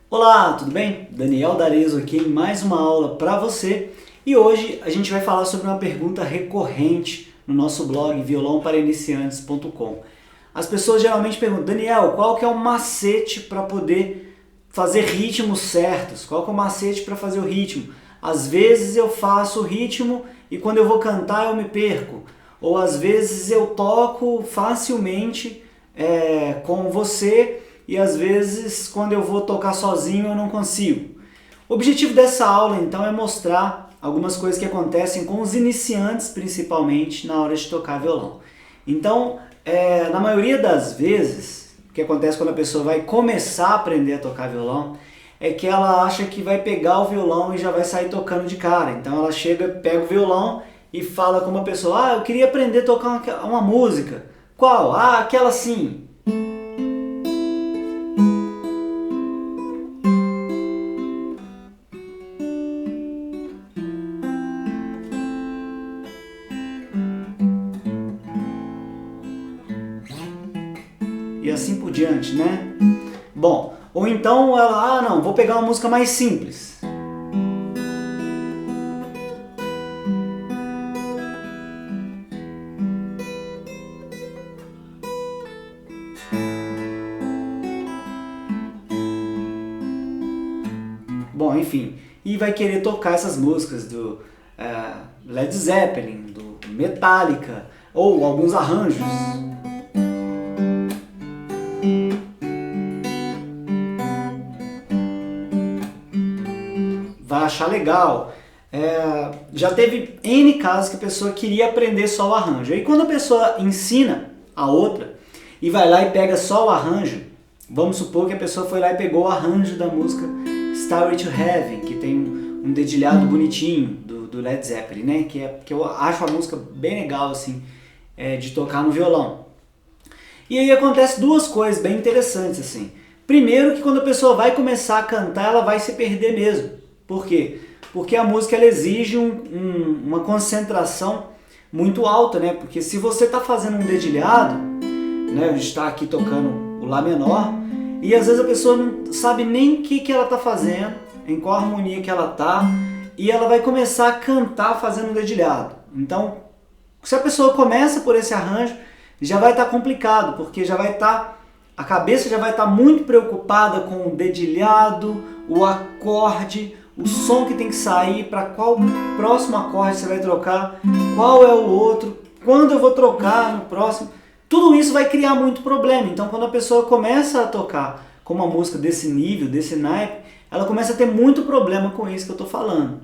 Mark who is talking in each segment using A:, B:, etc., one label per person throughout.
A: Olá, tudo bem? Daniel D'Arezzo aqui em mais uma aula para você e hoje a gente vai falar sobre uma pergunta recorrente no nosso blog violãoparainiciantes.com. As pessoas geralmente perguntam: Daniel, qual que é o macete para poder fazer ritmos certos? Qual que é o macete para fazer o ritmo? Às vezes eu faço o ritmo e quando eu vou cantar eu me perco, ou às vezes eu toco facilmente com você e às vezes quando eu vou tocar sozinho eu não consigo. O objetivo dessa aula então é mostrar algumas coisas que acontecem com os iniciantes, principalmente na hora de tocar violão. Então, na maioria das vezes, o que acontece quando a pessoa vai começar a aprender a tocar violão é que ela acha que vai pegar o violão e já vai sair tocando de cara. Então ela chega, pega o violão e fala com uma pessoa: eu queria aprender a tocar uma música. Qual? Aquela assim. E assim por diante, né? Bom, ou então ela, não, vou pegar uma música mais simples. Bom, enfim, e vai querer tocar essas músicas do Led Zeppelin, do Metallica, ou alguns arranjos. Vai achar legal. Já teve N casos que a pessoa queria aprender só o arranjo. Aí quando a pessoa ensina a outra e vai lá e pega só o arranjo, vamos supor que a pessoa foi lá e pegou o arranjo da música Stairway to Heaven, que tem um dedilhado bonitinho do Led Zeppelin, né? Que eu acho a música bem legal assim, de tocar no violão. E aí acontece duas coisas bem interessantes assim. Primeiro, que quando a pessoa vai começar a cantar, ela vai se perder mesmo. Por quê? Porque a música ela exige uma concentração muito alta, né? Porque se você está fazendo um dedilhado, né? A gente está aqui tocando o Lá menor, e às vezes a pessoa não sabe nem o que ela está fazendo, em qual harmonia que ela está, e ela vai começar a cantar fazendo um dedilhado. Então, se a pessoa começa por esse arranjo, já vai estar complicado, porque a cabeça já vai estar muito preocupada com o dedilhado, o acorde, o som que tem que sair, para qual próximo acorde você vai trocar, qual é o outro, quando eu vou trocar no próximo. Tudo isso vai criar muito problema. Então quando a pessoa começa a tocar com uma música desse nível, desse naipe, ela começa a ter muito problema com isso que eu estou falando.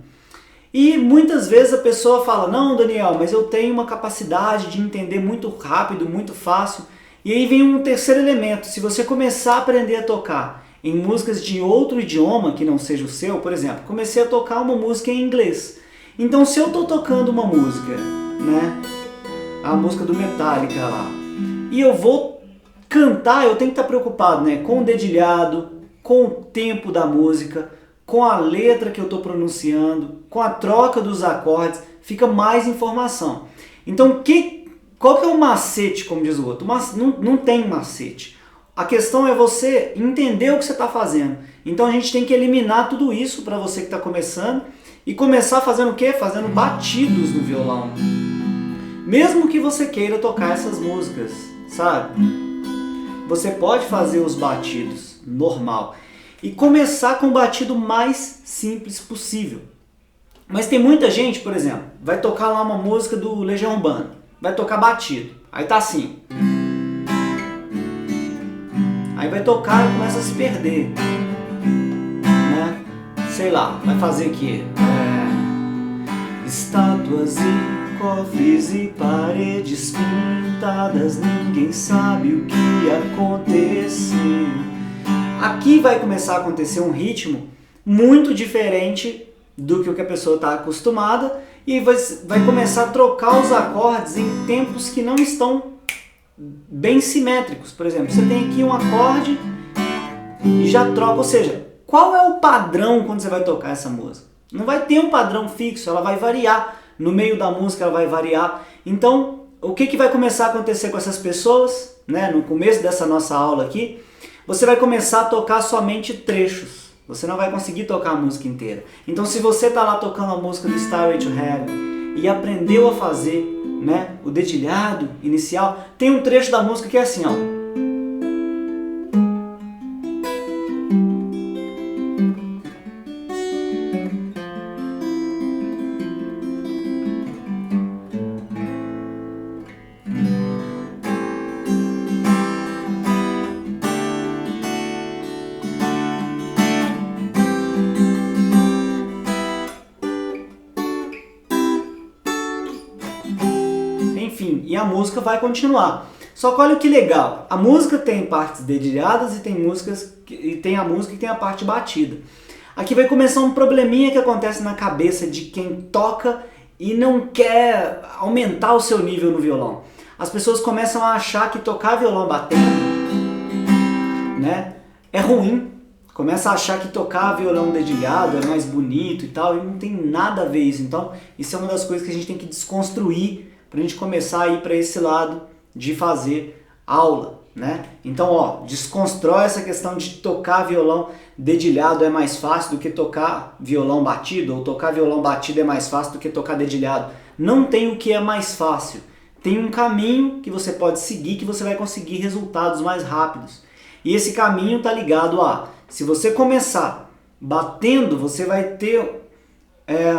A: E muitas vezes a pessoa fala: não, Daniel, mas eu tenho uma capacidade de entender muito rápido, muito fácil. E aí vem um terceiro elemento: se você começar a aprender a tocar em músicas de outro idioma que não seja o seu, por exemplo, comecei a tocar uma música em inglês. Então se eu estou tocando uma música, né, a música do Metallica lá, e eu vou cantar, eu tenho que estar preocupado, né, com o dedilhado, com o tempo da música, com a letra que eu estou pronunciando, com a troca dos acordes, fica mais informação. Então qual que é o macete, como diz o outro? Não tem macete. A questão é você entender o que você está fazendo. Então a gente tem que eliminar tudo isso para você que está começando e começar fazendo o quê? Fazendo batidos no violão. Mesmo que você queira tocar essas músicas, sabe? Você pode fazer os batidos normal e começar com o batido mais simples possível. Mas tem muita gente, por exemplo, vai tocar lá uma música do Legião Urbana, vai tocar batido. Aí tá assim. Aí vai tocar e começa a se perder, né? Sei lá, vai fazer o quê? Estátuas e cofres e paredes pintadas, ninguém sabe o que aconteceu. Aqui vai começar a acontecer um ritmo muito diferente do que o que a pessoa está acostumada e vai começar a trocar os acordes em tempos que não estão bem simétricos. Por exemplo, você tem aqui um acorde e já troca, ou seja, qual é o padrão quando você vai tocar essa música? Não vai ter um padrão fixo, ela vai variar, no meio da música ela vai variar. Então, o que vai começar a acontecer com essas pessoas, né? No começo dessa nossa aula aqui, você vai começar a tocar somente trechos. Você não vai conseguir tocar a música inteira. Então se você está lá tocando a música do Stairway to Heaven e aprendeu a fazer, né, o dedilhado inicial, tem um trecho da música que é assim, ó. Enfim, e a música vai continuar. Só que olha que legal, a música tem partes dedilhadas e tem a música que tem a parte batida. Aqui vai começar um probleminha que acontece na cabeça de quem toca e não quer aumentar o seu nível no violão. As pessoas começam a achar que tocar violão batendo, né, é ruim. Começa a achar que tocar violão dedilhado é mais bonito e tal, e não tem nada a ver isso. Então, isso é uma das coisas que a gente tem que desconstruir para a gente começar a ir para esse lado de fazer aula, né? Então, ó, desconstrói essa questão de tocar violão dedilhado é mais fácil do que tocar violão batido, ou tocar violão batido é mais fácil do que tocar dedilhado. Não tem o que é mais fácil. Tem um caminho que você pode seguir que você vai conseguir resultados mais rápidos. E esse caminho está ligado a, se você começar batendo, você vai ter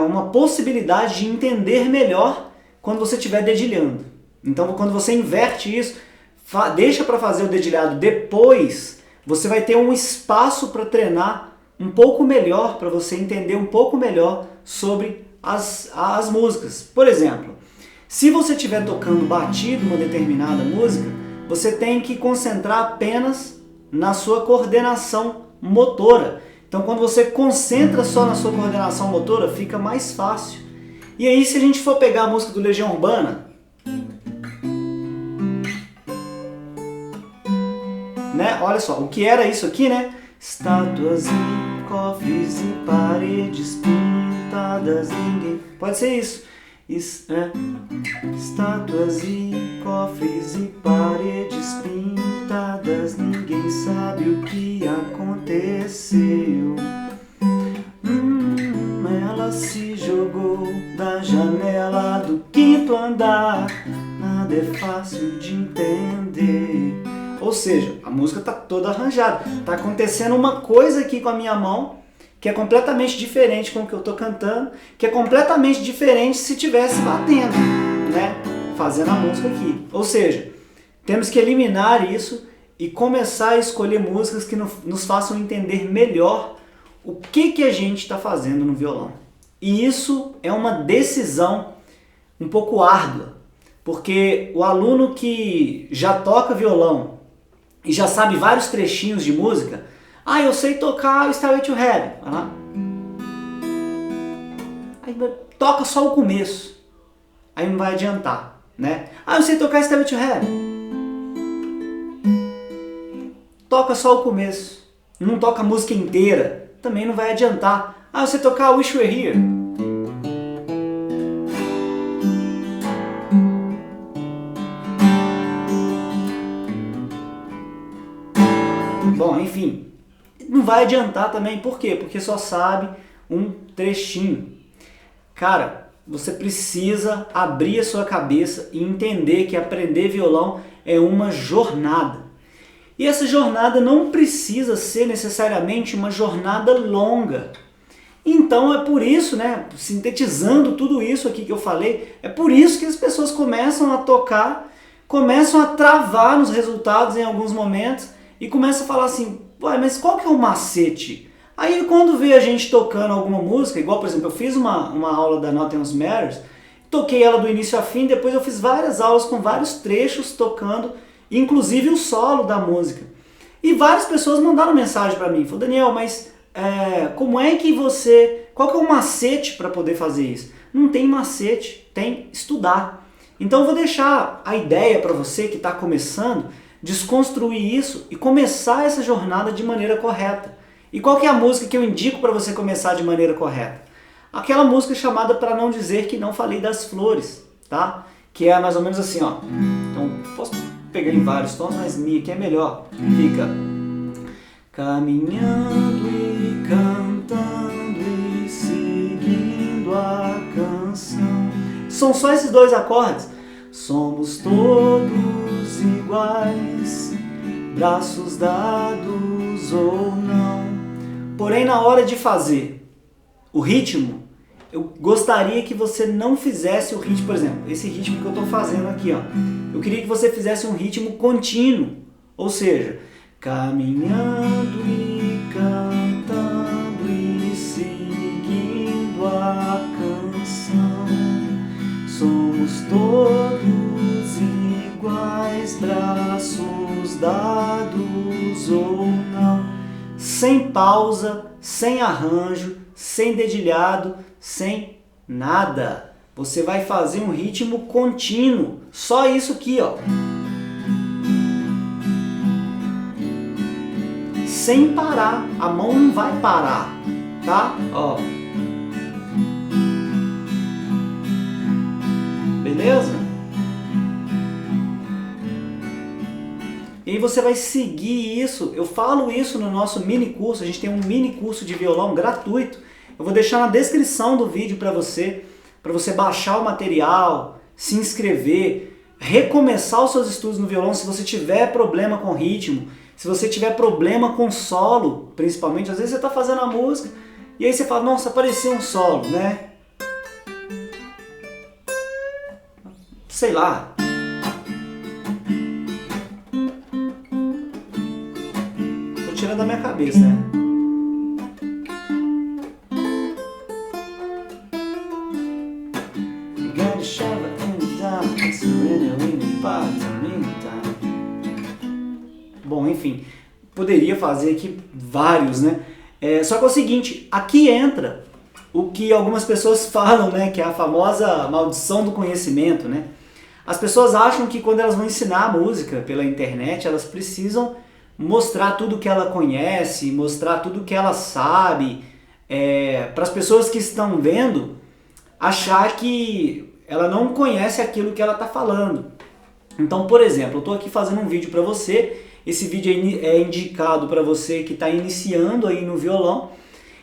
A: uma possibilidade de entender melhor quando você estiver dedilhando. Então, quando você inverte isso, deixa para fazer o dedilhado depois, você vai ter um espaço para treinar um pouco melhor, para você entender um pouco melhor sobre as músicas. Por exemplo, se você estiver tocando batido uma determinada música, você tem que concentrar apenas na sua coordenação motora. Então, quando você concentra só na sua coordenação motora, fica mais fácil. E aí, se a gente for pegar a música do Legião Urbana, né? Olha só, o que era isso aqui, né? Estátuas e cofres e paredes pintadas, ninguém... Pode ser isso. Estátuas e cofres e paredes pintadas, ninguém sabe o que aconteceu. Ela se jogou da janela do 5º andar, nada é fácil de entender. Ou seja, a música está toda arranjada. Está acontecendo uma coisa aqui com a minha mão que é completamente diferente com o que eu estou cantando, que é completamente diferente se estivesse batendo, né? Fazendo a música aqui. Ou seja, temos que eliminar isso e começar a escolher músicas que nos façam entender melhor o que a gente está fazendo no violão. E isso é uma decisão um pouco árdua, porque o aluno que já toca violão e já sabe vários trechinhos de música, eu sei tocar o Stairway to Heaven, aí toca só o começo, aí não vai adiantar, né? Eu sei tocar Stairway to Heaven, toca só o começo, não toca a música inteira, também não vai adiantar. Você tocar Wish You Were Here. Bom, enfim, não vai adiantar também. Por quê? Porque só sabe um trechinho. Cara, você precisa abrir a sua cabeça e entender que aprender violão é uma jornada. E essa jornada não precisa ser necessariamente uma jornada longa. Então é por isso, né, sintetizando tudo isso aqui que eu falei, é por isso que as pessoas começam a tocar, começam a travar nos resultados em alguns momentos e começam a falar assim, mas qual que é o macete? Aí quando vê a gente tocando alguma música, igual por exemplo, eu fiz uma aula da Nothing Else Matters, toquei ela do início a fim, depois eu fiz várias aulas com vários trechos tocando, inclusive o solo da música. E várias pessoas mandaram mensagem para mim, falaram, Daniel, mas como é que qual que é o macete para poder fazer isso? Não tem macete, tem estudar. Então eu vou deixar a ideia para você que está começando, desconstruir isso e começar essa jornada de maneira correta. E qual que é a música que eu indico para você começar de maneira correta? Aquela música chamada Pra Não Dizer Que Não Falei das Flores, tá? Que é mais ou menos assim, ó. Então, posso pegar em vários tons, mas Mi aqui é melhor. Fica caminhando e são só esses dois acordes. Somos todos iguais, braços dados ou não. Porém, na hora de fazer o ritmo, eu gostaria que você não fizesse o ritmo, por exemplo, esse ritmo que eu estou fazendo aqui, ó. Eu queria que você fizesse um ritmo contínuo, ou seja, caminhando e cantando e seguindo a canção. Somos todos iguais, braços dados ou não. Sem pausa, sem arranjo, sem dedilhado, sem nada. Você vai fazer um ritmo contínuo. Só isso aqui, ó. Sem parar. A mão não vai parar, tá? Ó. Beleza? E aí você vai seguir isso. Eu falo isso no nosso mini curso. A gente tem um mini curso de violão gratuito. Eu vou deixar na descrição do vídeo para você baixar o material, se inscrever, recomeçar os seus estudos no violão se você tiver problema com ritmo, se você tiver problema com solo, principalmente. Às vezes você está fazendo a música e aí você fala, nossa, apareceu um solo, né? Sei lá. Tô tirando da minha cabeça, né? Bom, enfim, poderia fazer aqui vários, né? Só que é o seguinte, aqui entra o que algumas pessoas falam, né? Que é a famosa maldição do conhecimento, né? As pessoas acham que quando elas vão ensinar a música pela internet, elas precisam mostrar tudo que ela conhece, mostrar tudo que ela sabe, para as pessoas que estão vendo achar que ela não conhece aquilo que ela está falando. Então, por exemplo, eu estou aqui fazendo um vídeo para você, esse vídeo é indicado para você que está iniciando aí no violão,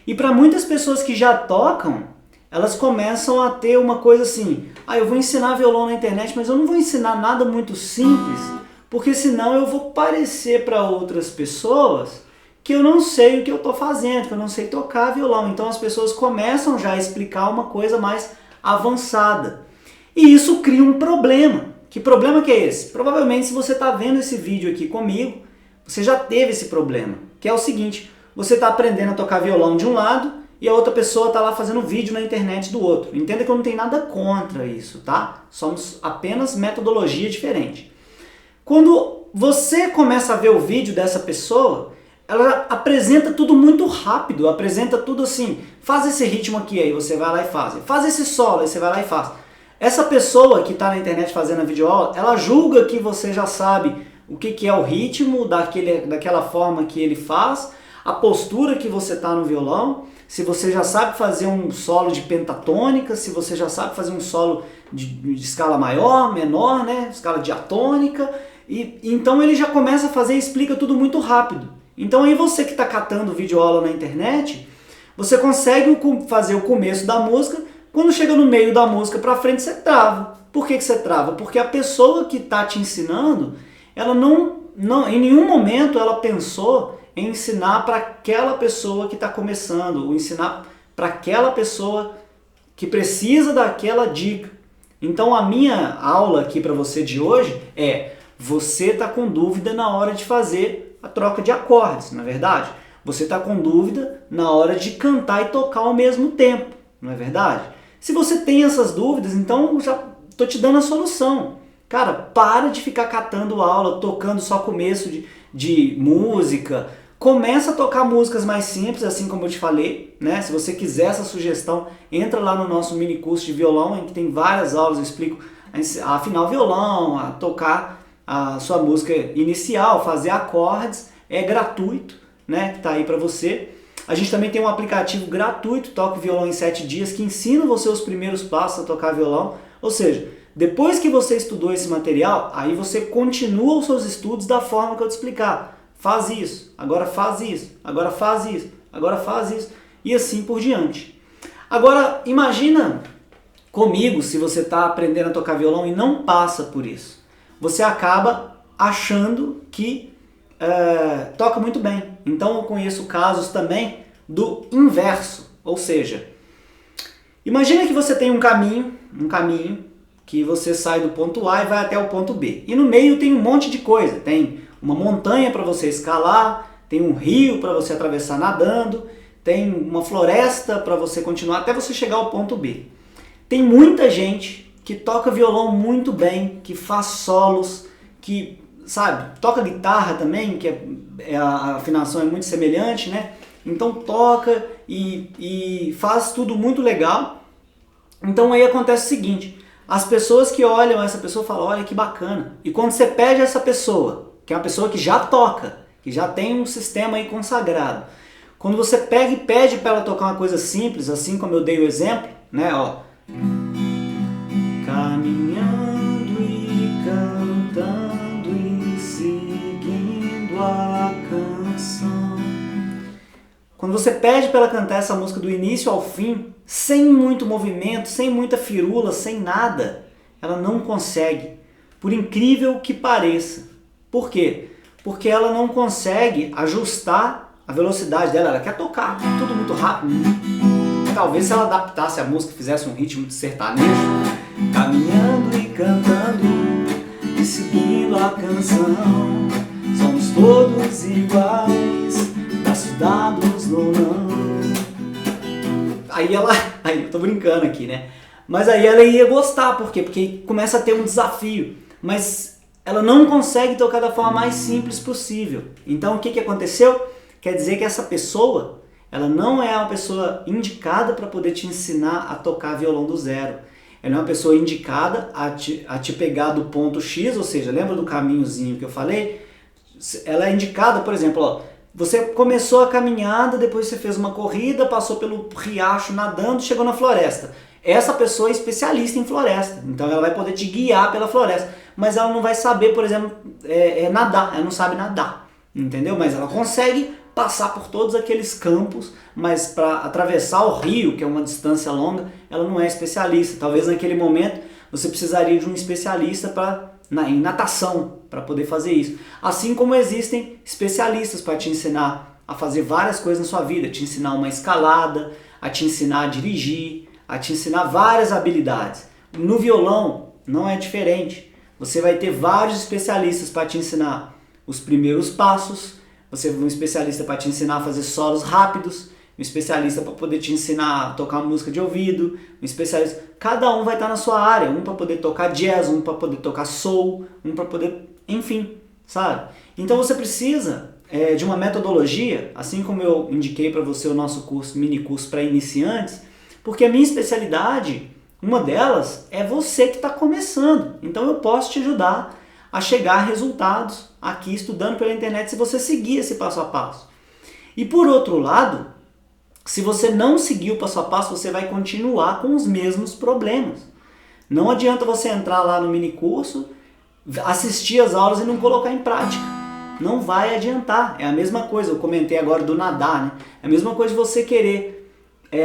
A: e para muitas pessoas que já tocam, elas começam a ter uma coisa assim, eu vou ensinar violão na internet, mas eu não vou ensinar nada muito simples, porque senão eu vou parecer para outras pessoas que eu não sei o que eu estou fazendo, que eu não sei tocar violão. Então as pessoas começam já a explicar uma coisa mais avançada. E isso cria um problema. Que problema que é esse? Provavelmente se você está vendo esse vídeo aqui comigo, você já teve esse problema. Que é o seguinte, você está aprendendo a tocar violão de um lado e a outra pessoa está lá fazendo vídeo na internet do outro. Entenda que eu não tenho nada contra isso, tá? Somos apenas metodologia diferente. Quando você começa a ver o vídeo dessa pessoa, ela apresenta tudo muito rápido, apresenta tudo assim, faz esse ritmo aqui, aí você vai lá e faz esse solo, aí você vai lá e faz. Essa pessoa que está na internet fazendo a videoaula, ela julga que você já sabe o que é o ritmo, daquela forma que ele faz, a postura que você está no violão, se você já sabe fazer um solo de pentatônica, se você já sabe fazer um solo de escala maior, menor, né? Escala diatônica, e então ele já começa a fazer e explica tudo muito rápido. Então aí você que está catando videoaula na internet, você consegue fazer o começo da música, quando chega no meio da música para frente você trava. Por que você trava? Porque a pessoa que está te ensinando, ela não, em nenhum momento ela pensou em ensinar para aquela pessoa que está começando, ou ensinar para aquela pessoa que precisa daquela dica. Então a minha aula aqui para você de hoje é, você está com dúvida na hora de fazer a troca de acordes, não é verdade? Você está com dúvida na hora de cantar e tocar ao mesmo tempo, não é verdade? Se você tem essas dúvidas, então já estou te dando a solução. Cara, para de ficar catando aula, tocando só começo de música. Começa a tocar músicas mais simples, assim como eu te falei, né? Se você quiser essa sugestão, entra lá no nosso mini curso de violão, em que tem várias aulas, eu explico a afinar o violão, a tocar a sua música inicial, fazer acordes, é gratuito, né? Que tá aí para você. A gente também tem um aplicativo gratuito, Toca o Violão em 7 dias, que ensina você os primeiros passos a tocar violão. Ou seja, depois que você estudou esse material, aí você continua os seus estudos da forma que eu te explicar. Faz isso, agora faz isso, agora faz isso, agora faz isso, e assim por diante. Agora, imagina Comigo, se você está aprendendo a tocar violão e não passa por isso, você acaba achando que toca muito bem. Então eu conheço casos também do inverso, ou seja, imagina que você tem um caminho que você sai do ponto A e vai até o ponto B. E no meio tem um monte de coisa. Tem uma montanha para você escalar, tem um rio para você atravessar nadando, tem uma floresta para você continuar até você chegar ao ponto B. Tem muita gente que toca violão muito bem, que faz solos, que, sabe, toca guitarra também, que a afinação é muito semelhante, né? Então toca e faz tudo muito legal. Então aí acontece o seguinte, as pessoas que olham essa pessoa falam, olha que bacana. E quando você pede a essa pessoa, que é uma pessoa que já toca, que já tem um sistema aí consagrado, quando você pega e pede para ela tocar uma coisa simples, assim como eu dei o exemplo, né, ó, caminhando e cantando e seguindo a canção. Quando você pede para ela cantar essa música do início ao fim, sem muito movimento, sem muita firula, sem nada, ela não consegue, por incrível que pareça. Por quê? Porque ela não consegue ajustar a velocidade dela, ela quer tocar tudo muito rápido. Talvez se ela adaptasse a música, fizesse um ritmo de sertanejo, caminhando e cantando e seguindo a canção, somos todos iguais, braços dados no não. Aí eu tô brincando aqui, né? Mas aí ela ia gostar, por quê? Porque começa a ter um desafio, mas ela não consegue tocar da forma mais simples possível. Então o que aconteceu? Quer dizer que essa pessoa, ela não é uma pessoa indicada para poder te ensinar a tocar violão do zero. Ela é uma pessoa indicada a te pegar do ponto X, ou seja, lembra do caminhozinho que eu falei? Ela é indicada, por exemplo, ó, você começou a caminhada, depois você fez uma corrida, passou pelo riacho nadando, chegou na floresta. Essa pessoa é especialista em floresta, então ela vai poder te guiar pela floresta, mas ela não vai saber, por exemplo, nadar, ela não sabe nadar, entendeu? Mas ela consegue passar por todos aqueles campos, mas para atravessar o rio, que é uma distância longa, ela não é especialista. Talvez naquele momento você precisaria de um especialista em natação para poder fazer isso. Assim como existem especialistas para te ensinar a fazer várias coisas na sua vida, te ensinar uma escalada, a te ensinar a dirigir, a te ensinar várias habilidades. No violão não é diferente. Você vai ter vários especialistas para te ensinar os primeiros passos, você vai ter um especialista para te ensinar a fazer solos rápidos, um especialista para poder te ensinar a tocar música de ouvido, um especialista... Cada um vai estar na sua área, um para poder tocar jazz, um para poder tocar soul, um para poder... Enfim, sabe? Então você precisa de uma metodologia, assim como eu indiquei para você o nosso curso, mini curso para iniciantes, porque a minha especialidade, uma delas, é você que está começando. Então eu posso te ajudar a chegar a resultados aqui estudando pela internet se você seguir esse passo a passo. E por outro lado, se você não seguir o passo a passo, você vai continuar com os mesmos problemas. Não adianta você entrar lá no mini curso, assistir as aulas e não colocar em prática. Não vai adiantar. É a mesma coisa, eu comentei agora do nadar, né? É a mesma coisa de você querer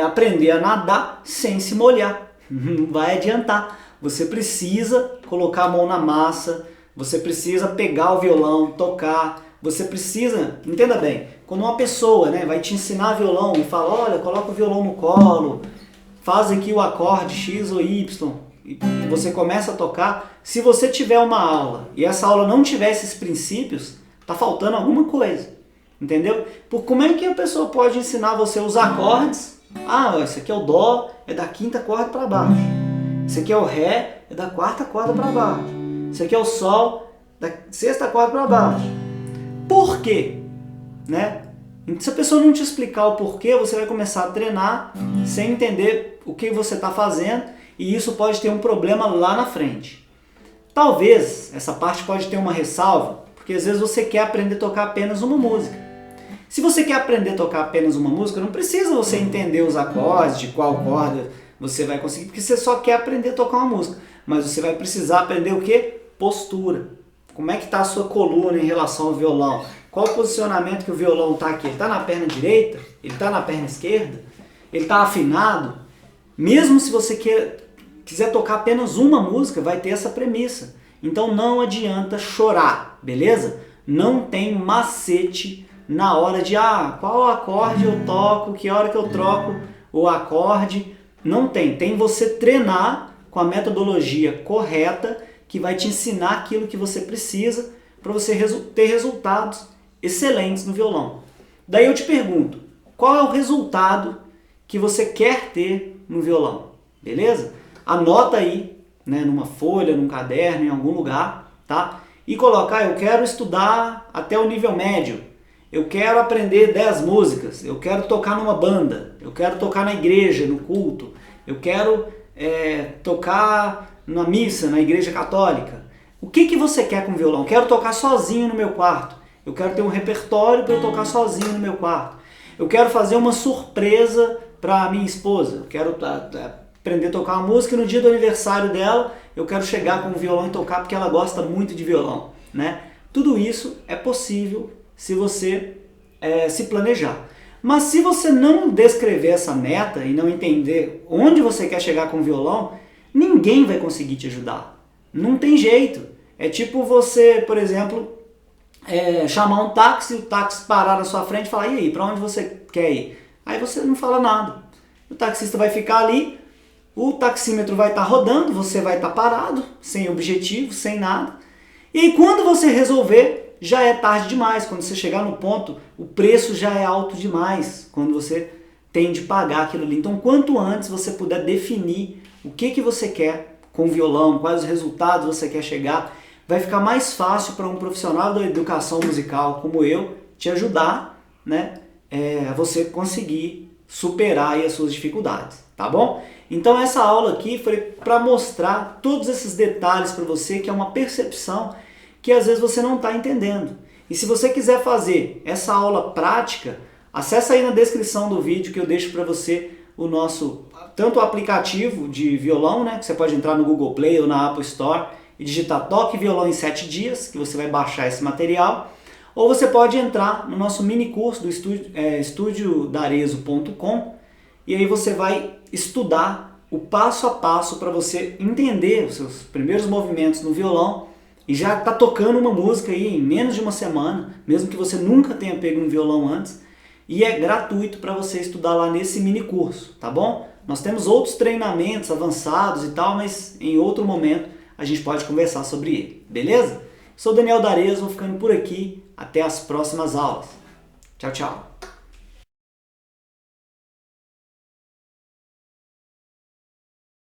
A: aprender a nadar sem se molhar. Não vai adiantar. Você precisa colocar a mão na massa, você precisa pegar o violão, tocar, você precisa, entenda bem, quando uma pessoa vai te ensinar violão e fala, olha, coloca o violão no colo, faz aqui o acorde X ou Y, e você começa a tocar, se você tiver uma aula e essa aula não tiver esses princípios, tá faltando alguma coisa, entendeu? Como é que a pessoa pode ensinar você os acordes? Ah, esse aqui é o Dó, é da quinta corda para baixo, esse aqui é o Ré, é da quarta corda para baixo, esse aqui é o Sol, da sexta corda para baixo. Por quê? Se a pessoa não te explicar o porquê, você vai começar a treinar sem entender o que você está fazendo e isso pode ter um problema lá na frente. Talvez essa parte pode ter uma ressalva, porque às vezes você quer aprender a tocar apenas uma música. Se você quer aprender a tocar apenas uma música, não precisa você entender os acordes, de qual corda você vai conseguir, porque você só quer aprender a tocar uma música. Mas você vai precisar aprender o quê? Postura. Como é que está a sua coluna em relação ao violão? Qual o posicionamento que o violão está aqui? Ele está na perna direita? Ele está na perna esquerda? Ele está afinado? Mesmo se você quer quiser tocar apenas uma música, vai ter essa premissa. Então não adianta chorar, beleza? Não tem macete na hora de, qual acorde eu toco, que hora que eu troco o acorde. Não tem. Tem você treinar com a metodologia correta, que vai te ensinar aquilo que você precisa para você ter resultados excelentes no violão. Daí eu te pergunto, qual é o resultado que você quer ter no violão? Beleza? Anota aí, né, numa folha, num caderno, em algum lugar, tá? E colocar, eu quero estudar até o nível médio, eu quero aprender 10 músicas, eu quero tocar numa banda, eu quero tocar na igreja, no culto, eu quero tocar na missa, na igreja católica. O que você quer com o violão? Quero tocar sozinho no meu quarto, eu quero ter um repertório para eu tocar sozinho no meu quarto, eu quero fazer uma surpresa para minha esposa, eu quero aprender a tocar uma música e no dia do aniversário dela eu quero chegar com o violão e tocar porque ela gosta muito de violão, né? Tudo isso é possível se você se planejar. Mas se você não descrever essa meta e não entender onde você quer chegar com o violão, ninguém vai conseguir te ajudar. Não tem jeito. É tipo você, por exemplo, chamar um táxi, o táxi parar na sua frente e falar, e aí, para onde você quer ir? Aí você não fala nada. O taxista vai ficar ali, o taxímetro vai estar rodando, você vai estar parado, sem objetivo, sem nada. E aí quando você resolver, já é tarde demais. Quando você chegar no ponto, o preço já é alto demais, quando você tem de pagar aquilo ali. Então quanto antes você puder definir o que você quer com o violão, quais os resultados você quer chegar, vai ficar mais fácil para um profissional da educação musical como eu te ajudar, né, a você conseguir superar aí as suas dificuldades, tá bom? Então essa aula aqui foi para mostrar todos esses detalhes para você, que é uma percepção que às vezes você não está entendendo. E se você quiser fazer essa aula prática, acessa aí na descrição do vídeo que eu deixo para você o nosso, tanto o aplicativo de violão, né, que você pode entrar no Google Play ou na Apple Store e digitar Toque Violão em 7 dias, que você vai baixar esse material. Ou você pode entrar no nosso mini curso do estudiodarezo.com e aí você vai estudar o passo a passo para você entender os seus primeiros movimentos no violão e já está tocando uma música aí em menos de uma semana, mesmo que você nunca tenha pego um violão antes, e é gratuito para você estudar lá nesse mini curso, tá bom? Nós temos outros treinamentos avançados e tal, mas em outro momento a gente pode conversar sobre ele, beleza? Sou Daniel D'Arezzo, vou ficando por aqui, até as próximas aulas. Tchau, tchau!